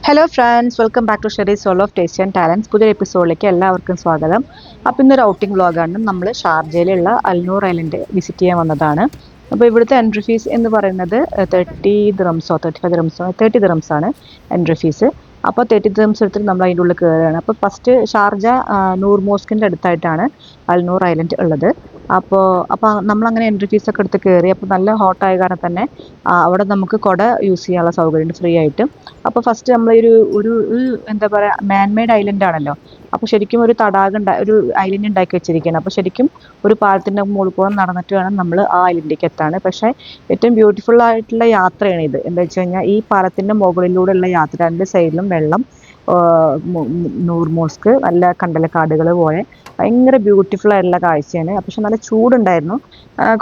Hello friends, welcome back to Sherry soul of taste and talents. പുതിയൊരു എപ്പിസോഡിലേക്ക് എല്ലാവർക്കും സ്വാഗതം. അപ്പോൾ ഇന്നൊരു ഔട്ടിംഗ് വ്ളോഗാണ്. നമ്മൾ ഷാർജയിലുള്ള അൽനൂർ ഐലൻഡ് വിസിറ്റ് ചെയ്യാൻ വന്നതാണ്. അപ്പോൾ ഇവിടുത്തെ എൻട്രി ഫീസ് എന്ന് പറയുന്നത് 30 ദിറംസോ 35 ദിറംസോ 30 ദിറംസ് ആണ് എൻട്രി ഫീസ്. അപ്പോൾ 30 ദിറംസ് എടുത്തിട്ട് നമ്മൾ അതിൻ്റെ ഉള്ളിൽ കയറുകയാണ്. അപ്പോൾ ഫസ്റ്റ് ഷാർജ നൂർ മോസ്കിൻ്റെ അടുത്തായിട്ടാണ് അൽനൂർ ഐലൻഡ് ഉള്ളത്. അപ്പോൾ നമ്മളങ്ങനെ എൻട്രി ഫീസൊക്കെ എടുത്ത് കയറി. അപ്പോൾ നല്ല ഹോട്ടായ കാരണം തന്നെ അവിടെ നമുക്ക് കുട യൂസ് ചെയ്യാനുള്ള സൗകര്യമുണ്ട് ഫ്രീ ആയിട്ട്. അപ്പോൾ ഫസ്റ്റ് നമ്മൾ ഒരു എന്താ പറയുക, മാൻമെയ്ഡ് ഐലൻഡ് ആണല്ലോ. അപ്പോൾ ശരിക്കും ഒരു തടാകം ഒരു ഐലൻഡ് ഉണ്ടാക്കി വെച്ചിരിക്കുകയാണ്. അപ്പോൾ ശരിക്കും ഒരു പാലത്തിൻ്റെ മുകളിൽ കൂടെ നടന്നിട്ട് വേണം നമ്മൾ ആ ഐലൻഡിലേക്ക് എത്താൻ. പക്ഷേ ഏറ്റവും ബ്യൂട്ടിഫുൾ ആയിട്ടുള്ള യാത്രയാണ് ഇത്. എന്താ വെച്ച് കഴിഞ്ഞാൽ ഈ പാലത്തിൻ്റെ മുകളിലൂടെയുള്ള യാത്ര, രണ്ട് സൈഡിലും വെള്ളം, നൂർ മോസ്ക്, നല്ല കണ്ടലക്കാടുകൾ പോലെ ഭയങ്കര ബ്യൂട്ടിഫുൾ ആയിട്ടുള്ള കാഴ്ചയാണ്. പക്ഷെ നല്ല ചൂടുണ്ടായിരുന്നു.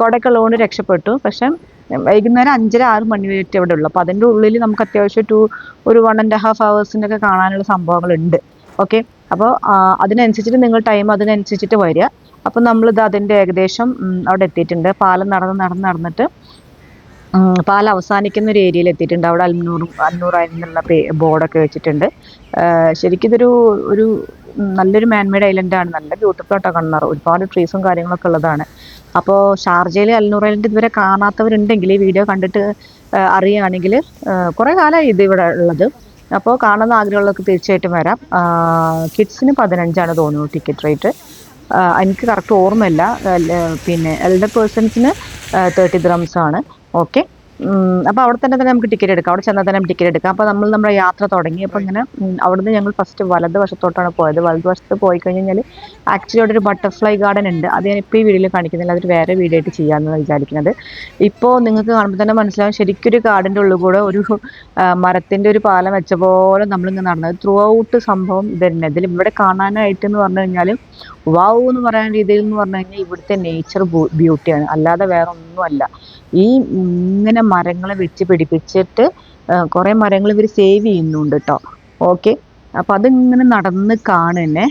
കുടയൊക്കെ ഉള്ളതുകൊണ്ട് രക്ഷപ്പെട്ടു. പക്ഷെ വൈകുന്നേരം 5:30-6 മണി വരെ അവിടെ ഉള്ളു. അപ്പോൾ അതിൻ്റെ ഉള്ളിൽ നമുക്ക് അത്യാവശ്യം ഒരു 1.5 hours ഒക്കെ കാണാനുള്ള സംഭവങ്ങളുണ്ട്. ഓക്കെ, അപ്പോൾ അതിനനുസരിച്ചിട്ട് നിങ്ങൾ ടൈം അതിനനുസരിച്ചിട്ട് വരിക. അപ്പം നമ്മളിത് അതിൻ്റെ ഏകദേശം അവിടെ എത്തിയിട്ടുണ്ട്. പാലം നടന്നിട്ട് പാലം അവസാനിക്കുന്ന ഒരു ഏരിയയിൽ എത്തിയിട്ടുണ്ട്. അവിടെ അൽനൂറായിരുന്നുള്ള ബോർഡൊക്കെ വെച്ചിട്ടുണ്ട്. ശരിക്കും ഒരു നല്ലൊരു മാൻമെയ്ഡ് ഐലൻഡാണ്. നല്ല ബ്യൂട്ടിഫുൾ ആയിട്ടോ കാണുന്നത്. ഒരുപാട് ട്രീസും കാര്യങ്ങളൊക്കെ ഉള്ളതാണ്. അപ്പോൾ ഷാർജയിലെ അൽനൂർ ഐലൻഡ് ഇതുവരെ കാണാത്തവരുണ്ടെങ്കിൽ ഈ വീഡിയോ കണ്ടിട്ട് അറിയുകയാണെങ്കിൽ, കുറേ കാലമായി ഇത് ഇവിടെ ഉള്ളത്. അപ്പോൾ കാണുന്ന ആഗ്രഹമുള്ളവർക്ക് തീർച്ചയായിട്ടും വരാം. കിഡ്സിന് 15 തോന്നുന്നു ടിക്കറ്റ് റേറ്റ്. എനിക്ക് കറക്റ്റ് ഓർമ്മയില്ല. പിന്നെ എൽഡർ പേഴ്സൺസിന് 30 ദിറംസ് ആണ്. ഓക്കെ, അപ്പോൾ അവിടെ തന്നെ നമുക്ക് ടിക്കറ്റ് എടുക്കാം. അവിടെ ചെന്നാൽ തന്നെ ടിക്കറ്റ് എടുക്കാം. അപ്പോൾ നമ്മുടെ യാത്ര തുടങ്ങി. അപ്പോൾ ഇങ്ങനെ അവിടുന്ന് ഞങ്ങൾ ഫസ്റ്റ് വലതുവശത്തോട്ടാണ് പോയത്. വലതുവശത്ത് പോയി കഴിഞ്ഞാൽ ആക്ച്വലി അവിടെ ഒരു ബട്ടർഫ്ലൈ ഗാർഡൻ ഉണ്ട്. അത് ഞാൻ ഇപ്പോൾ ഈ വീഡിയോയിൽ കാണിക്കുന്നില്ല. അതൊരു വേറെ വീഡിയോ ആയിട്ട് ചെയ്യാമെന്ന് വിചാരിക്കുന്നത്. ഇപ്പോൾ നിങ്ങൾക്ക് കാണുമ്പോൾ തന്നെ മനസ്സിലാവും, ശരിക്കും ഒരു ഗാർഡൻ്റെ ഉള്ളിൽ കൂടെ ഒരു മരത്തിൻ്റെ ഒരു പാലം വെച്ച പോലെ നമ്മളിങ്ങനെ നടന്നത്. ത്രൂ ഔട്ട് സംഭവം ഇത് തന്നെ. ഇതിൽ ഇവിടെ കാണാനായിട്ട് എന്ന് പറഞ്ഞു കഴിഞ്ഞാൽ വാവ് എന്ന് പറയാൻ രീതിയിൽ എന്ന് പറഞ്ഞു കഴിഞ്ഞാൽ ഇവിടുത്തെ നേച്ചർ ബ്യൂട്ടിയാണ്, അല്ലാതെ വേറെ ഒന്നുമല്ല. ഈ ഇങ്ങനെ മരങ്ങളെ വെച്ച് പിടിപ്പിച്ചിട്ട് കുറേ മരങ്ങൾ ഇവർ സേവ് ചെയ്യുന്നുണ്ട് കേട്ടോ. ഓക്കെ, അപ്പം അതിങ്ങനെ നടന്ന് കാണുന്നെ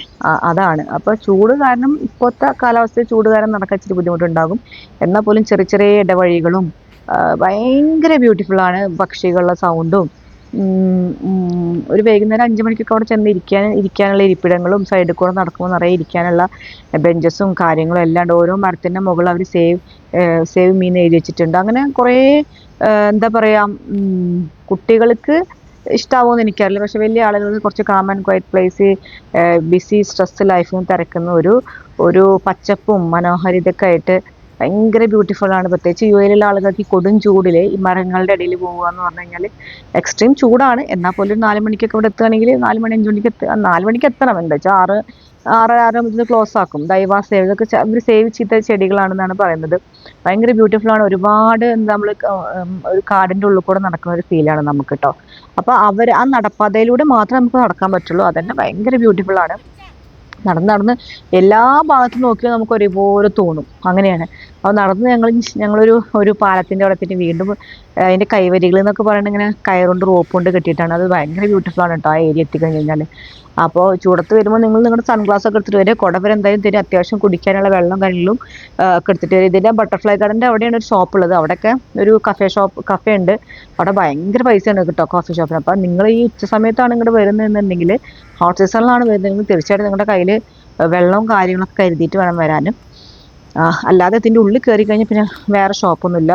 അതാണ്. അപ്പോൾ ചൂട് കാരണം, ഇപ്പോഴത്തെ കാലാവസ്ഥയിൽ ചൂട് കാരണം നടക്കാൻ ഇച്ചിരി ബുദ്ധിമുട്ടുണ്ടാകും. എന്നാൽ പോലും ചെറിയ ചെറിയ ഇടവഴികളും ഭയങ്കര ബ്യൂട്ടിഫുള്ളാണ്. പക്ഷികളുടെ സൗണ്ടും ഒരു വൈകുന്നേരം 5 മണിക്കൊക്കെ അവിടെ ചെന്ന് ഇരിക്കാനുള്ള ഇരിപ്പിടങ്ങളും സൈഡിൽ കൂടെ നടക്കുമ്പോൾ നിറയെ ഇരിക്കാനുള്ള ബെഞ്ചസും കാര്യങ്ങളും എല്ലാം ഉണ്ട്. ഓരോ മരത്തിൻ്റെ മുകളിൽ അവർ സേവ് മീൻ എഴുതി വെച്ചിട്ടുണ്ട്. അങ്ങനെ കുറേ എന്താ പറയുക, കുട്ടികൾക്ക് ഇഷ്ടാവുമെന്ന് എനിക്കറിയില്ല. പക്ഷെ വലിയ ആളുകൾക്ക് കുറച്ച് calm and quiet place, busy stress ലൈഫും തിരക്കുന്ന ഒരു പച്ചപ്പും മനോഹാരിതയൊക്കെ ആയിട്ട് ഭയങ്കര ബ്യൂട്ടിഫുൾ ആണ്. പ്രത്യേകിച്ച് യുഎയിലുള്ള ആളുകൾക്ക് ഈ കൊടും ചൂടിൽ ഈ മരങ്ങളുടെ ഇടയിൽ പോകുക എന്ന് പറഞ്ഞു കഴിഞ്ഞാൽ എക്സ്ട്രീം ചൂടാണ്. എന്നാൽ പോലും 4 മണിക്കൊക്കെ ഇവിടെ എത്തുകയാണെങ്കിൽ 4 മണി 5 മണിക്ക് 4 മണിക്ക് എത്തണം. എന്താ വെച്ചാൽ 6:30 മുതൽ ക്ലോസ് ആക്കും. ദൈവ സേവ്, ഇതൊക്കെ ഇവർ സേവ് ചെയ്ത ചെടികളാണെന്നാണ് പറയുന്നത്. ഭയങ്കര ബ്യൂട്ടിഫുൾ ആണ്. ഒരുപാട് നമ്മൾ ഒരു കാടിൻ്റെ ഉള്ളിൽ കൂടെ നടക്കുന്ന ഒരു ഫീലാണ് നമുക്ക് കേട്ടോ. അപ്പോൾ ആ നടപ്പാതയിലൂടെ മാത്രമേ നമുക്ക് നടക്കാൻ പറ്റുള്ളൂ. അതന്നെ ഭയങ്കര ബ്യൂട്ടിഫുൾ ആണ്. നടന്ന് എല്ലാ ഭാഗത്തും നോക്കിയാൽ നമുക്ക് ഒരേപോലെ തോന്നും. അങ്ങനെയാണ്. അപ്പോൾ നടന്ന് ഞങ്ങളൊരു പാലത്തിൻ്റെ അവിടെ എത്തിയിട്ട് വീണ്ടും അതിൻ്റെ കൈവരികൾ എന്നൊക്കെ പറയുന്നത് ഇങ്ങനെ കയറുകൊണ്ട് റോപ്പ് കൊണ്ട് കെട്ടിയിട്ടാണ്. അത് ഭയങ്കര ബ്യൂട്ടിഫുൾ ആണ് കേട്ടോ ആ ഏരിയ എത്തിക്കഴിഞ്ഞ് കഴിഞ്ഞാൽ. അപ്പോൾ ചൂടത്ത് വരുമ്പോൾ നിങ്ങളുടെ സൺഗ്ലാസ് ഒക്കെ എടുത്തിട്ട് വരിക. കുട വരെ എന്തായാലും തരും. അത്യാവശ്യം കുടിക്കാനുള്ള വെള്ളം കാര്യങ്ങളും ഒക്കെ എടുത്തിട്ട് വരും. ഇതിൻ്റെ ബട്ടർഫ്ലൈ ഗാർഡൻ്റെ അവിടെയാണ് ഒരു ഷോപ്പ് ഉള്ളത്. അവിടെയൊക്കെ ഒരു കഫേ ഉണ്ട്. അവിടെ ഭയങ്കര പൈസയാണ് കേട്ടോ കോഫി ഷോപ്പിന്. അപ്പോൾ നിങ്ങൾ ഈ ഉച്ച സമയത്താണ് ഇങ്ങോട്ട് വരുന്നതെന്നുണ്ടെങ്കിൽ, ഹോട്ട് സീസണിലാണ് വരുന്നതെങ്കിൽ തീർച്ചയായിട്ടും നിങ്ങളുടെ കയ്യിൽ വെള്ളവും കാര്യങ്ങളൊക്കെ കരുതിയിട്ട് വേണം വരാനും. അല്ലാതെ ഇതിൻ്റെ ഉള്ളിൽ കയറി കഴിഞ്ഞാൽ പിന്നെ വേറെ ഷോപ്പൊന്നുമില്ല.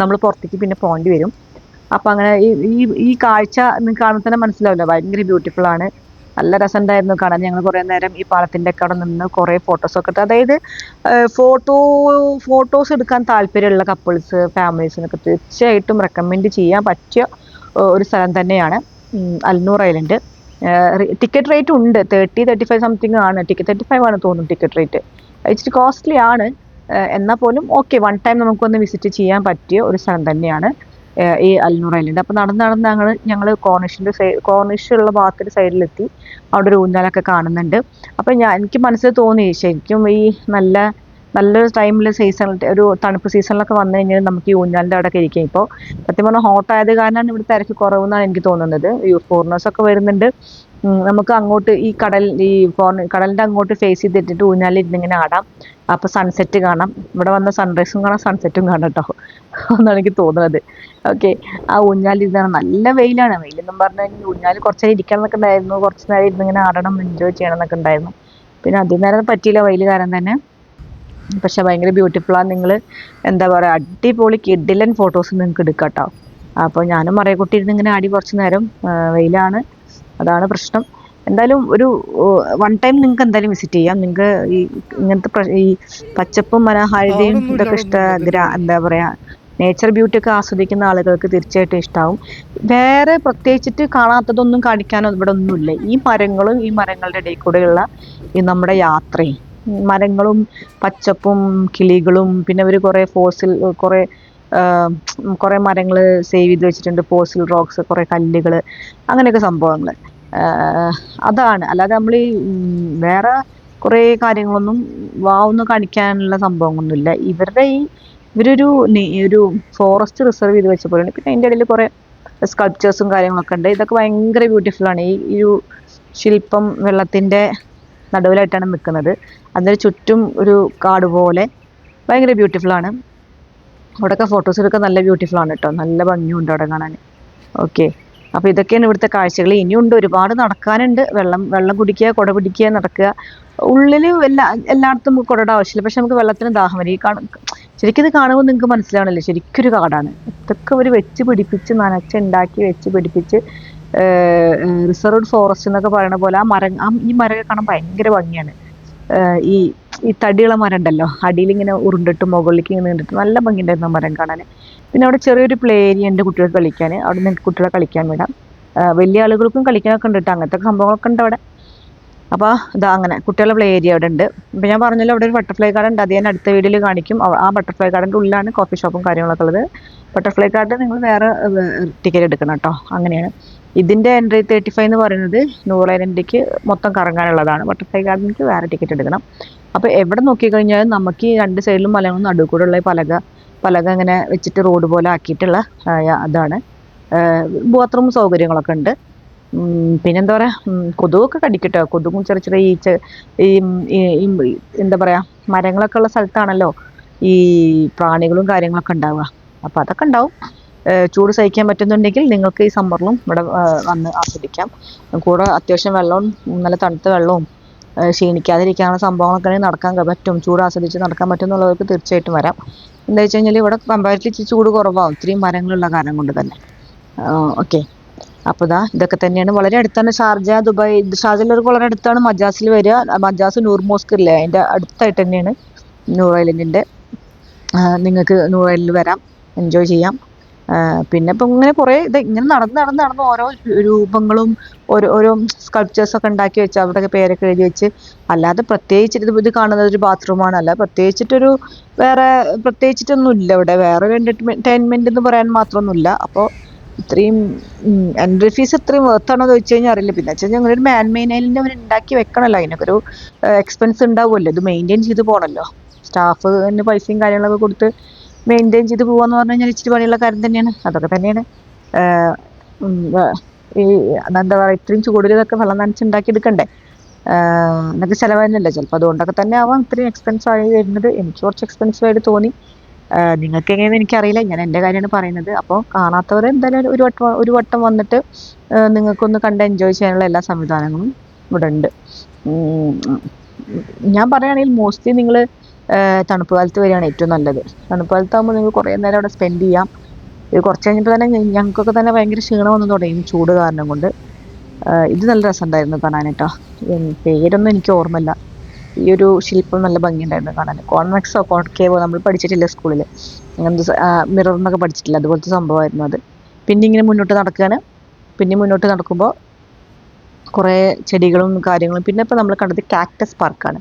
നമ്മൾ പുറത്തേക്ക് പിന്നെ പോകേണ്ടി വരും. അപ്പം അങ്ങനെ ഈ കാഴ്ച നിങ്ങൾക്ക് കാണുമ്പോൾ തന്നെ മനസ്സിലാവില്ല, ഭയങ്കര ബ്യൂട്ടിഫുൾ ആണ്. നല്ല രസമുണ്ടായിരുന്നു കാണാൻ. ഞങ്ങൾ കുറേ നേരം ഈ പാലത്തിൻ്റെ ഒക്കെ അവിടെ നിന്ന് കുറേ ഫോട്ടോസൊക്കെ എടുത്തു. അതായത് ഫോട്ടോസ് എടുക്കാൻ താല്പര്യമുള്ള കപ്പിൾസ്, ഫാമിലീസിനൊക്കെ തീർച്ചയായിട്ടും റെക്കമെൻഡ് ചെയ്യാൻ പറ്റിയ ഒരു സ്ഥലം തന്നെയാണ് അൽനൂർ ഐലൻഡ്. ടിക്കറ്റ് റേറ്റ് ഉണ്ട്. 35 സംതിങ് ആണ്. 35 ആണ് തോന്നുന്നു ടിക്കറ്റ് റേറ്റ്. ഇച്ചിരി കോസ്റ്റ്ലി ആണ്. എന്നാൽ പോലും ഓക്കെ, വൺ ടൈം നമുക്കൊന്ന് വിസിറ്റ് ചെയ്യാൻ പറ്റിയ ഒരു സ്ഥലം തന്നെയാണ് ഈ അൽനൂർ ഐലൻഡ്. അപ്പോൾ നടന്ന് ഞങ്ങൾ കോർണിഷുള്ള ഭാഗത്തിൻ്റെ സൈഡിലെത്തി. അവിടെ ഒരു ഊഞ്ഞാലൊക്കെ കാണുന്നുണ്ട്. അപ്പോൾ എനിക്ക് മനസ്സിൽ തോന്നി, ശരിക്കും ഈ നല്ല നല്ലൊരു ടൈമിൽ സീസണിൽ ഒരു തണുപ്പ് സീസണിലൊക്കെ വന്നു കഴിഞ്ഞാൽ നമുക്ക് ഈ ഊഞ്ഞാലിൻ്റെ അവിടെ ഒക്കെ ഇരിക്കാം. ഇപ്പോൾ സത്യം പറഞ്ഞാൽ ഹോട്ട് ആയത് കാരണമാണ് ഇവിടെ തിരക്ക് കുറവെന്നാണ് എനിക്ക് തോന്നുന്നത്. ഫോറിനേഴ്സ് ഒക്കെ വരുന്നുണ്ട്. നമുക്ക് അങ്ങോട്ട് ഈ കടലിൻ്റെ അങ്ങോട്ട് ഫേസ് ചെയ്തിട്ടിട്ട് ഊഞ്ഞാലിൽ ഇരുന്നിങ്ങനെ ആടാം. അപ്പോൾ സൺസെറ്റ് കാണാം. ഇവിടെ വന്ന സൺറൈസും കാണാം, സൺസെറ്റും കാണാം കേട്ടോ എന്നാണ് എനിക്ക് തോന്നുന്നത്. ഓക്കെ, ആ ഊഞ്ഞാലിൽ ഇരുന്നാണ്. നല്ല വെയിലാണ്. വെയിലെന്നും പറഞ്ഞു കഴിഞ്ഞാൽ ഊഞ്ഞാലിൽ കുറച്ച് നേരം ഇരിക്കണം എന്നൊക്കെ ഉണ്ടായിരുന്നു. കുറച്ച് നേരം ഇരുന്നിങ്ങനെ ആടണം, എൻജോയ് ചെയ്യണം എന്നൊക്കെ ഉണ്ടായിരുന്നു. പിന്നെ അധികം നേരം പറ്റിയില്ല വെയിൽ കാരണം തന്നെ. പക്ഷെ ഭയങ്കര ബ്യൂട്ടിഫുള്ളാണ്. നിങ്ങൾ എന്താ പറയുക, അടിപൊളി കിഡിലൻ ഫോട്ടോസ് നിങ്ങൾക്ക് എടുക്കാം കേട്ടോ. അപ്പോൾ ഞാനും മറയക്കുട്ടി ഇരുന്ന് ഇങ്ങനെ ആടി കുറച്ച് നേരം. വെയിലാണ്, അതാണ് പ്രശ്നം. എന്തായാലും ഒരു വൺ ടൈം നിങ്ങൾക്ക് എന്തായാലും വിസിറ്റ് ചെയ്യാം. നിങ്ങൾക്ക് ഈ ഇങ്ങനത്തെ ഈ പച്ചപ്പും മനോഹാരിതയും ഇതൊക്കെ എന്താ പറയുക, നേച്ചർ ബ്യൂട്ടി ഒക്കെ ആസ്വദിക്കുന്ന ആളുകൾക്ക് തീർച്ചയായിട്ടും ഇഷ്ടമാവും. വേറെ പ്രത്യേകിച്ചിട്ട് കാണാത്തതൊന്നും കാണിക്കാനോ ഇവിടെ ഒന്നുമില്ല. ഈ മരങ്ങളും ഈ മരങ്ങളുടെ ഇടയിൽ കൂടെയുള്ള ഈ നമ്മുടെ യാത്രയും മരങ്ങളും പച്ചപ്പും കിളികളും പിന്നെ അവർ കുറേ മരങ്ങൾ സേവ് ചെയ്ത് വെച്ചിട്ടുണ്ട്. ഫോസിൽ റോക്സ്, കുറേ കല്ലുകൾ, അങ്ങനെയൊക്കെ സംഭവങ്ങൾ. അതാണ്. അല്ലാതെ നമ്മൾ ഈ വേറെ കുറേ കാര്യങ്ങളൊന്നും വാവൊന്നും കാണിക്കാനുള്ള സംഭവങ്ങളൊന്നുമില്ല. ഇവരൊരു ഫോറസ്റ്റ് റിസർവ് ചെയ്ത് വെച്ച പോലെയാണ്. പിന്നെ അതിൻ്റെ ഇടയിൽ കുറേ സ്കൾപ്ചേഴ്സും കാര്യങ്ങളൊക്കെ ഉണ്ട്. ഇതൊക്കെ ഭയങ്കര ബ്യൂട്ടിഫുള്ളാണ്. ഈ ഒരു ശില്പം വെള്ളത്തിൻ്റെ നടുവിലായിട്ടാണ് നിൽക്കുന്നത്. അതിന് ചുറ്റും ഒരു കാട് പോലെ ഭയങ്കര ബ്യൂട്ടിഫുള്ളാണ്. അവിടെയൊക്കെ ഫോട്ടോസ് എടുക്കാൻ നല്ല ബ്യൂട്ടിഫുള്ളാണ് കേട്ടോ. നല്ല ഭംഗിയുണ്ട് അവിടെ കാണാൻ. ഓക്കെ, അപ്പോൾ ഇതൊക്കെയാണ് ഇവിടുത്തെ കാഴ്ചകൾ. ഇനിയുണ്ട്, ഒരുപാട് നടക്കാനുണ്ട്. വെള്ളം കുടിക്കുക, കുട പിടിക്കുക, നടക്കുക. ഉള്ളിൽ എല്ലായിടത്തും കുടയുടെ ആവശ്യമില്ല. പക്ഷെ നമുക്ക് വെള്ളത്തിന് ദാഹം വരും. ശരിക്കും ഇത് കാണുമ്പോൾ നിങ്ങൾക്ക് മനസ്സിലാവണല്ലോ, ശരിക്കൊരു കാടാണ്. ഇതൊക്കെ അവർ വെച്ച് പിടിപ്പിച്ച് നനച്ചുണ്ടാക്കി വെച്ച് പിടിപ്പിച്ച് റിസർവ്ഡ് ഫോറസ്റ്റ് എന്നൊക്കെ പറയുന്ന പോലെ ഈ മരമൊക്കെ കാണാൻ ഭയങ്കര ഭംഗിയാണ്. ഈ ഈ തടിയുള്ള മരം ഉണ്ടല്ലോ, അടിയിൽ ഇങ്ങനെ ഉരുണ്ടിട്ട് മുകളിലേക്ക് ഇങ്ങനെ നിന്നിട്ട് നല്ല ഭംഗിയുണ്ടായിരുന്നു ആ മരം കാണാൻ. പിന്നെ അവിടെ ചെറിയൊരു പ്ലേ ഏരിയ ഉണ്ട് കുട്ടികൾക്ക് കളിക്കാൻ. അവിടെ നിങ്ങൾക്ക് കുട്ടികളെ കളിക്കാൻ വിടാം. വലിയ ആളുകൾക്കും കളിക്കാനൊക്കെ ഉണ്ട് കേട്ടോ. അങ്ങനത്തെ സംഭവങ്ങളൊക്കെ ഉണ്ട് അവിടെ. അപ്പോൾ ഇതാ അങ്ങനെ കുട്ടികളുടെ പ്ലേ ഏരിയ അവിടെ ഉണ്ട്. ഇപ്പം ഞാൻ പറഞ്ഞല്ലോ, അവിടെ ഒരു ബട്ടർഫ്ലൈ ഗാർഡൻ ഉണ്ട്. അത് ഞാൻ അടുത്ത വീഡിയോയിൽ കാണിക്കും. ആ ബട്ടർഫ്ലൈ ഗാർഡൻ്റെ ഉള്ളിലാണ് കോഫി ഷോപ്പും കാര്യങ്ങളൊക്കെ ഉള്ളത്. ബട്ടർഫ്ലൈ ഗാർഡൻ നിങ്ങൾ വേറെ ടിക്കറ്റ് എടുക്കണം കേട്ടോ. അങ്ങനെയാണ്. ഇതിൻ്റെ എൻട്രി 35 എന്ന് പറയുന്നത് നൂർ ഐലൻഡിലേക്ക് മൊത്തം കറങ്ങാനുള്ളതാണ്. ബട്ടർഫ്ലൈ ഗാർഡനിലേക്ക് വേറെ ടിക്കറ്റ് എടുക്കണം. അപ്പോൾ എവിടെ നോക്കിക്കഴിഞ്ഞാലും നമുക്ക് ഈ രണ്ട് സൈഡിലും മലകളും നടുവ് കൂടെ ഉള്ള പലക ഇങ്ങനെ വെച്ചിട്ട് റോഡ് പോലെ ആക്കിയിട്ടുള്ള അതാണ്. ബാത്റൂം സൗകര്യങ്ങളൊക്കെ ഉണ്ട്. പിന്നെന്താ പറയുക, കൊതുകൊക്കെ കടിക്കട്ടോ. കൊതുകും ചെറിയ ചെറിയ ഈ എന്താ പറയുക, മരങ്ങളൊക്കെ ഉള്ള സ്ഥലത്താണല്ലോ ഈ പ്രാണികളും കാര്യങ്ങളൊക്കെ ഉണ്ടാവുക. അപ്പോൾ അതൊക്കെ ഉണ്ടാവും. ചൂട് സഹിക്കാൻ പറ്റുന്നുണ്ടെങ്കിൽ നിങ്ങൾക്ക് ഈ സമ്മറിലും ഇവിടെ വന്ന് ആസ്വദിക്കാം. കൂടെ അത്യാവശ്യം വെള്ളവും നല്ല തണുത്ത വെള്ളവും ക്ഷീണിക്കാതിരിക്കാനുള്ള സംഭവങ്ങളൊക്കെ നടക്കാൻ പറ്റും. ചൂട് ആസ്വദിച്ച് നടക്കാൻ പറ്റും എന്നുള്ളവർക്ക് തീർച്ചയായിട്ടും വരാം. എന്താ വെച്ച് കഴിഞ്ഞാൽ ഇവിടെ കമ്പാരിറ്റീവ്ലി ചൂട് കുറവാകും, ഇത്രയും മരങ്ങളുള്ള കാരണം കൊണ്ട് തന്നെ. ഓക്കെ, അപ്പോൾ ഇതൊക്കെ തന്നെയാണ്. വളരെ അടുത്താണ് ഷാർജ, ദുബായ്. ഷാർജയിലൊരു വളരെ അടുത്താണ് മജാസിൽ വരിക. മജാസ് നൂർ മോസ്ക് ഇല്ലേ, അതിൻ്റെ അടുത്തായിട്ട് തന്നെയാണ് നൂർ ഐലൻഡിൻ്റെ. നിങ്ങൾക്ക് നൂർ ഐലൻഡിൽ വരാം, എൻജോയ് ചെയ്യാം. പിന്നെ ഇപ്പം ഇങ്ങനെ കുറേ ഇങ്ങനെ നടന്ന് ഓരോ രൂപങ്ങളും ഓരോ സ്കൾപ്ചേഴ്സൊക്കെ ഉണ്ടാക്കി വെച്ച് അവിടെയൊക്കെ പേരൊക്കെ എഴുതി വെച്ച്. അല്ലാതെ പ്രത്യേകിച്ചിട്ട് ഇത് കാണുന്നത് ഒരു ബാത്റൂമാണ്. അല്ല പ്രത്യേകിച്ചിട്ടൊന്നും ഇല്ല ഇവിടെ. വേറെ ഒരു എൻ്റർടൈൻമെൻറ്റ് എന്ന് പറയാൻ മാത്രമൊന്നുമില്ല. അപ്പോൾ ഇത്രയും എൻട്രി ഫീസ് ഇത്രയും വർത്താണോ എന്ന് ചോദിച്ചു കഴിഞ്ഞാൽ അറിയില്ല. പിന്നെ വെച്ചാൽ ഞങ്ങൾ ഒരു ഐലൻഡ് അവർ ഉണ്ടാക്കി വെക്കണമല്ലോ, അതിനൊക്കെ ഒരു എക്സ്പെൻസ് ഉണ്ടാവുമല്ലോ. ഇത് മെയിൻറ്റെയിൻ ചെയ്ത് പോകണമല്ലോ. സ്റ്റാഫിന് പൈസയും കാര്യങ്ങളൊക്കെ കൊടുത്ത് മെയിൻറ്റെയിൻ ചെയ്ത് പോകാന്ന് പറഞ്ഞു കഴിഞ്ഞാൽ ഇച്ചിരി പണിയുള്ള കാര്യം തന്നെയാണ്. അതൊക്കെ തന്നെയാണ്. ഈ എന്താ പറയുക, ഇത്രയും ചൂടിൽ ഇതൊക്കെ വെള്ളം നനച്ചുണ്ടാക്കി എടുക്കണ്ടേ, എന്നൊക്കെ ചിലവായിരുന്നല്ലോ. ചിലപ്പോൾ അതുകൊണ്ടൊക്കെ തന്നെ ആവാം ഇത്രയും എക്സ്പെൻസ് ആയി വരുന്നത്. എനിക്ക് കുറച്ച് എക്സ്പെൻസീവ് ആയിട്ട് തോന്നി. നിങ്ങൾക്ക് എങ്ങനെയെന്ന് എനിക്കറിയില്ല, ഞാൻ എൻ്റെ കാര്യമാണ് പറയുന്നത്. അപ്പോൾ കാണാത്തവർ എന്തായാലും ഒരു വട്ടം വന്നിട്ട് നിങ്ങൾക്കൊന്ന് കണ്ട് എൻജോയ് ചെയ്യാനുള്ള എല്ലാ സംവിധാനങ്ങളും ഇവിടെ ഉണ്ട്. ഞാൻ പറയുകയാണെങ്കിൽ മോസ്റ്റ്ലി നിങ്ങൾ തണുപ്പ് കാലത്ത് വരികയാണ് ഏറ്റവും നല്ലത്. തണുപ്പ് കാലത്താകുമ്പോൾ നിങ്ങൾ കുറേ നേരം അവിടെ സ്പെൻഡ് ചെയ്യാം. ഇത് കുറച്ച് കഴിഞ്ഞപ്പോൾ തന്നെ ഞങ്ങൾക്കൊക്കെ തന്നെ ഭയങ്കര ക്ഷീണം വന്നു തുടങ്ങി ചൂട് കാരണം കൊണ്ട്. ഇത് നല്ല രസമുണ്ടായിരുന്നു കാണാൻ കേട്ടോ. പേരൊന്നും എനിക്ക് ഓർമ്മയില്ല. ഈ ഒരു ശില്പം നല്ല ഭംഗിയുണ്ടായിരുന്നു കാണാൻ. കോൺവെക്സോ കോൺകേവോ നമ്മൾ പഠിച്ചിട്ടില്ല സ്കൂളിൽ, അങ്ങനത്തെ മിറർ എന്നൊക്കെ പഠിച്ചിട്ടില്ല, അതുപോലത്തെ സംഭവമായിരുന്നു അത്. പിന്നെ ഇങ്ങനെ മുന്നോട്ട് നടക്കുകയാണ്. പിന്നെ മുന്നോട്ട് നടക്കുമ്പോൾ കുറേ ചെടികളും കാര്യങ്ങളും. പിന്നെ ഇപ്പോൾ നമ്മൾ കണ്ടത് കാക്ടസ് പാർക്കാണ്.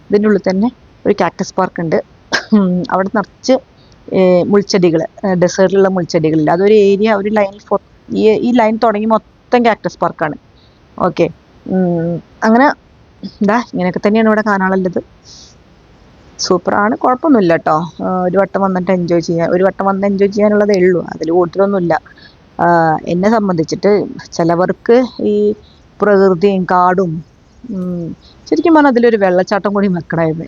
ഇതിൻ്റെ ഉള്ളിൽ തന്നെ ഒരു കാക്ടസ് പാർക്ക് ഉണ്ട്. അവിടെ നിറച്ച് മുൾച്ചെടികൾ, ഡെസേർട്ടിലുള്ള മുൾച്ചെടികളില്ല. അതൊരു ഏരിയ, ഒരു ലൈനിൽ ഈ ലൈൻ തുടങ്ങി മൊത്തം കാക്ടസ് പാർക്കാണ്. ഓക്കെ, അങ്ങനെ ഇങ്ങനെയൊക്കെ തന്നെയാണ് ഇവിടെ കാണാനുള്ളത്. സൂപ്പറാണ്, കുഴപ്പമൊന്നുമില്ല കേട്ടോ. ഒരു വട്ടം വന്നിട്ട് എൻജോയ് ചെയ്യാൻ, ഒരു വട്ടം വന്ന് എൻജോയ് ചെയ്യാനുള്ളതേ ഉള്ളൂ, അതിൽ കൂടുതലൊന്നുമില്ല. എന്നെ സംബന്ധിച്ചിട്ട് ചിലവർക്ക് ഈ പ്രകൃതിയും കാടും, ശരിക്കും പറഞ്ഞാൽ അതിലൊരു വെള്ളച്ചാട്ടം കൂടി വെക്കണമായിരുന്നു.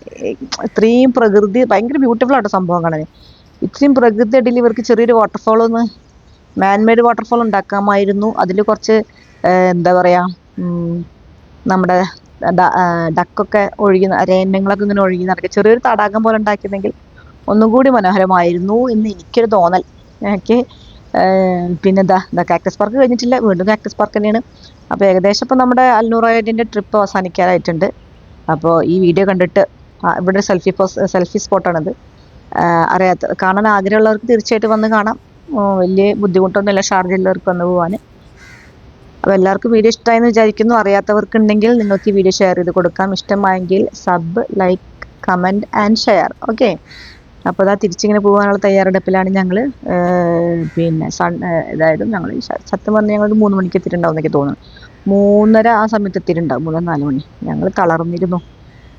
ഇത്രയും പ്രകൃതി ഭയങ്കര ബ്യൂട്ടിഫുൾ ആയിട്ട് സംഭവം കാണാൻ. ഇത്രയും പ്രകൃതി ഇടയിൽ ഇവർക്ക് ചെറിയൊരു വാട്ടർഫോൾ ഒന്ന്, മാൻമെയ്ഡ് വാട്ടർഫോൾ ഉണ്ടാക്കാമായിരുന്നു. അതിൽ കുറച്ച് എന്താ പറയുക, നമ്മുടെ ഡക്കൊക്കെ ഒഴുകി, രേന്യങ്ങളൊക്കെ ഇങ്ങനെ ഒഴുകി നടക്കുക, ചെറിയൊരു തടാകം പോലെ ഉണ്ടാക്കിയിരുന്നെങ്കിൽ ഒന്നും കൂടി മനോഹരമായിരുന്നു എന്ന് എനിക്കൊരു തോന്നൽ. എനിക്ക് പിന്നെ കാക്ടസ് പാർക്ക് കഴിഞ്ഞിട്ടില്ല, വീണ്ടും കാക്ടസ് പാർക്ക് തന്നെയാണ്. അപ്പോൾ ഏകദേശം ഇപ്പോൾ നമ്മുടെ അൽനൂർ ഐലൻഡിൻ്റെ ട്രിപ്പ് അവസാനിക്കാനായിട്ടുണ്ട്. അപ്പോൾ ഈ വീഡിയോ കണ്ടിട്ട്, ഇവിടെ സെൽഫി സ്പോട്ടാണിത്, കാണാൻ ആഗ്രഹമുള്ളവർക്ക് തീർച്ചയായിട്ടും വന്ന് കാണാം. വലിയ ബുദ്ധിമുട്ടൊന്നുമില്ല ഷാർജയിലുള്ളവർക്ക് വന്ന് പോകാൻ. അപ്പോൾ എല്ലാവർക്കും വീഡിയോ ഇഷ്ടമായെന്ന് വിചാരിക്കുന്നു. അറിയാത്തവർക്കുണ്ടെങ്കിൽ നിങ്ങൾക്ക് ഈ വീഡിയോ ഷെയർ ചെയ്ത് കൊടുക്കാം. ഇഷ്ടമായെങ്കിൽ sub, like, comment and share. Okay, അപ്പോൾ അതാ തിരിച്ചിങ്ങനെ പോകാനുള്ള തയ്യാറെടുപ്പിലാണ് ഞങ്ങൾ. പിന്നെ അതായത് ഞങ്ങൾ സത്യം പറഞ്ഞാൽ ഞങ്ങൾ 3 മണിക്ക് എത്തിയിട്ടുണ്ടാവും എന്നൊക്കെ തോന്നുന്നു. 3:30 ആ സമയത്ത് എത്തിയിട്ടുണ്ടാവും, 3-4 മണി. ഞങ്ങൾ തളർന്നിരുന്നു.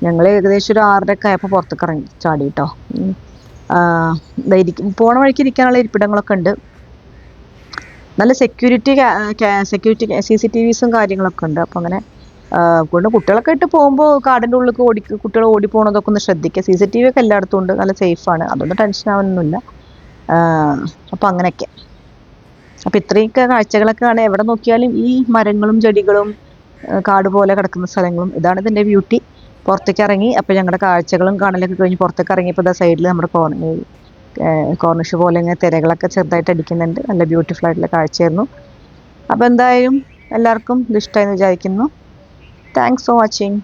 ഞങ്ങൾ ഏകദേശം ഒരു 6:30 ആയപ്പോൾ പുറത്തേക്ക് ഇറങ്ങി ചാടി കേട്ടോ. പോണ വഴിക്ക് ഇരിക്കാനുള്ള ഇരിപ്പിടങ്ങളൊക്കെ ഉണ്ട്. നല്ല സെക്യൂരിറ്റി CCTVസും കാര്യങ്ങളൊക്കെ ഉണ്ട്. അപ്പോൾ അങ്ങനെ കൊണ്ട് കുട്ടികളൊക്കെ ഇട്ട് പോകുമ്പോൾ കാടിൻ്റെ ഉള്ളിൽ കുട്ടികൾ ഓടിപ്പോണതൊക്കെ ഒന്ന് ശ്രദ്ധിക്കുക. CCTV ഒക്കെ എല്ലായിടത്തും ഉണ്ട്, നല്ല സേഫാണ്, അതൊന്നും ടെൻഷൻ ആവാനൊന്നുമില്ല. അപ്പോൾ അങ്ങനെയൊക്കെ. അപ്പോൾ ഇത്രയൊക്കെ കാഴ്ചകളൊക്കെ ആണ്. എവിടെ നോക്കിയാലും ഈ മരങ്ങളും ചെടികളും കാട് പോലെ കിടക്കുന്ന സ്ഥലങ്ങളും, ഇതാണ് ഇതിൻ്റെ ബ്യൂട്ടി. പുറത്തേക്ക് ഇറങ്ങി, അപ്പോൾ ഞങ്ങളുടെ കാഴ്ചകളും കാണലൊക്കെ കഴിഞ്ഞ് പുറത്തേക്ക് ഇറങ്ങിയപ്പോൾ സൈഡിൽ നമ്മുടെ കോർണിഷ് പോലെ ഇങ്ങനെ തിരകളൊക്കെ ചെറുതായിട്ട് അടിക്കുന്നുണ്ട്. നല്ല ബ്യൂട്ടിഫുൾ ആയിട്ടുള്ള കാഴ്ചയായിരുന്നു. അപ്പോൾ എന്തായാലും എല്ലാവർക്കും ഇത് ഇഷ്ടമായെന്ന് വിചാരിക്കുന്നു. Thanks for watching.